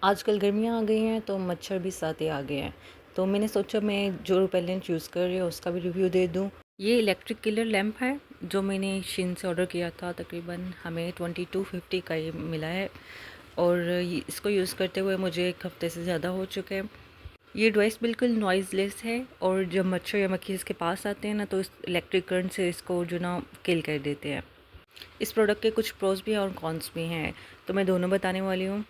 आजकल गर्मियाँ आ गई हैं तो मच्छर भी साथ ही आ गए हैं। तो मैंने सोचा मैं जो रिपेलेंट यूज़ कर रही हूँ उसका भी रिव्यू दे दूँ। ये इलेक्ट्रिक किलर लैंप है जो मैंने शीन से ऑर्डर किया था। तकरीबन हमें 2250 का ये मिला है और इसको यूज़ करते हुए मुझे 1 हफ़्ते से ज़्यादा हो चुके हैं। ये डिवाइस बिल्कुल नॉइज़लेस है और जब मच्छर या मक्खी इसके पास आते हैं ना तो इस इलेक्ट्रिक करंट से इसको जो ना किल कर देते हैं। इस प्रोडक्ट के कुछ प्रोज़ भी हैं और कॉन्स भी हैं, तो मैं दोनों बताने वाली हूँ।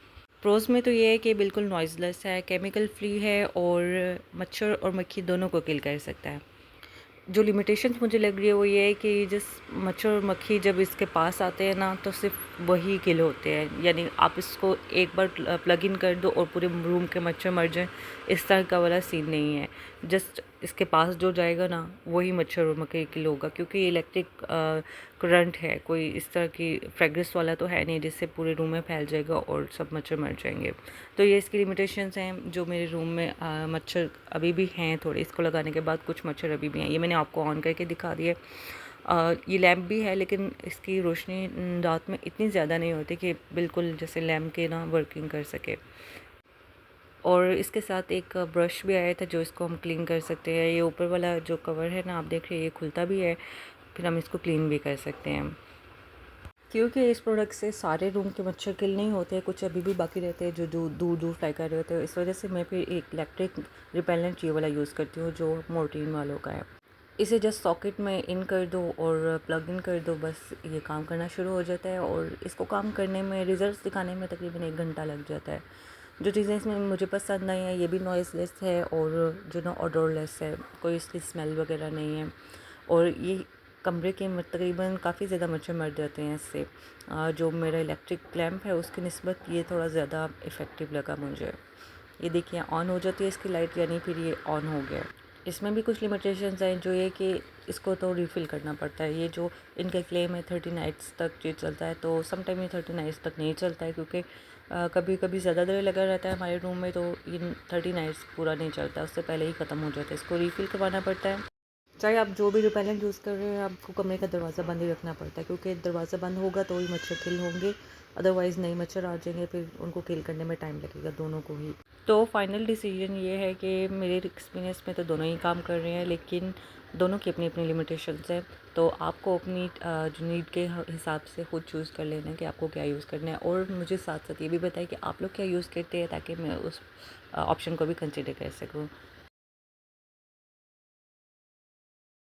प्रोज़ में तो ये है कि बिल्कुल नॉइज़लेस है, केमिकल फ्री है और मच्छर और मक्खी दोनों को किल कर सकता है। जो लिमिटेशंस मुझे लग रही है वो ये है कि जिस मच्छर और मक्खी जब इसके पास आते हैं ना तो सिर्फ वही किल होते हैं, यानी आप इसको एक बार प्लग इन कर दो और पूरे रूम के मच्छर मर जाएं, इस तरह का वाला सीन नहीं है। जस्ट इसके पास जो जाएगा ना वही मच्छर और मक्खी किल होगा, क्योंकि ये इलेक्ट्रिक करंट है, कोई इस तरह की फ्रेग्रेंस वाला तो है नहीं जिससे पूरे रूम में फैल जाएगा और सब मच्छर मर जाएंगे। तो ये इसकी लिमिटेशंस हैं। जो मेरे रूम में मच्छर अभी भी हैं थोड़े, इसको लगाने के बाद कुछ मच्छर अभी भी हैं। ये मैंने आपको ऑन करके दिखा दिए। ये लैम्प भी है लेकिन इसकी रोशनी रात में इतनी ज़्यादा नहीं होती कि बिल्कुल जैसे लैम्प के ना वर्किंग कर सके। और इसके साथ एक ब्रश भी आया था जो इसको हम क्लीन कर सकते हैं। ये ऊपर वाला जो कवर है ना आप देख रहे हैं, ये खुलता भी है, फिर हम इसको क्लीन भी कर सकते हैं। क्योंकि इस प्रोडक्ट से सारे रूम के मच्छर किल नहीं होते, कुछ अभी भी बाकी रहते हैं जो दूर दूर फ्लाई कर रहे होते हैं। इस वजह से मैं फिर एक इलेक्ट्रिक रिपेलेंट ये वाला यूज़ करती हूँ जो मोर्टीन वालों का है। इसे जस्ट सॉकेट में इन कर दो और प्लग इन कर दो, बस ये काम करना शुरू हो जाता है। और इसको काम करने में, रिजल्ट्स दिखाने में तकरीबन 1 घंटा लग जाता है। जो चीज़ें इसमें मुझे पसंद आई हैं, ये भी नॉइज़लेस है और जो ना ओडोरलेस है, कोई इसकी स्मेल वगैरह नहीं है। और ये कमरे के तकरीबन काफ़ी ज़्यादा मच्छर मर जाते हैं इससे। जो मेरा इलेक्ट्रिक लैंप है उसकी निस्बत ये थोड़ा ज़्यादा इफ़ेक्टिव लगा मुझे। ये देखिए ऑन हो जाती है इसकी लाइट, यानी फिर ये ऑन हो गया। इसमें भी कुछ लिमिटेशंस हैं, जो ये कि इसको तो रिफ़िल करना पड़ता है। ये जो इनका क्लेम है 30 नाइट्स तक ये चलता है, तो सम टाइम ये 30 नाइट्स तक नहीं चलता है, क्योंकि कभी कभी ज़्यादा देर लगा रहता है हमारे रूम में, तो ये 30 नाइट्स पूरा नहीं चलता, उससे पहले ही ख़त्म हो जाता है। इसको रिफ़िल करवाना पड़ता है। चाहे आप जो भी रिपेलेंट यूज़ कर रहे हैं, आपको कमरे का दरवाज़ा बंद ही रखना पड़ता है, क्योंकि दरवाज़ा बंद होगा तो ही मच्छर किल होंगे, अदरवाइज़ नए मच्छर आ जाएंगे, फिर उनको किल करने में टाइम लगेगा दोनों को ही। तो फाइनल डिसीजन ये है कि मेरे एक्सपीरियंस में तो दोनों ही काम कर रहे हैं, लेकिन दोनों की अपनी अपनी लिमिटेशंस हैं। तो आपको अपनी जो नीड के हिसाब से खुद चूज़ कर लेना है कि आपको क्या यूज़ करना है। और मुझे साथ साथ ये भी बताएं कि आप लोग क्या यूज़ करते हैं, ताकि मैं उस ऑप्शन को भी कंसिडर कर सकूँ।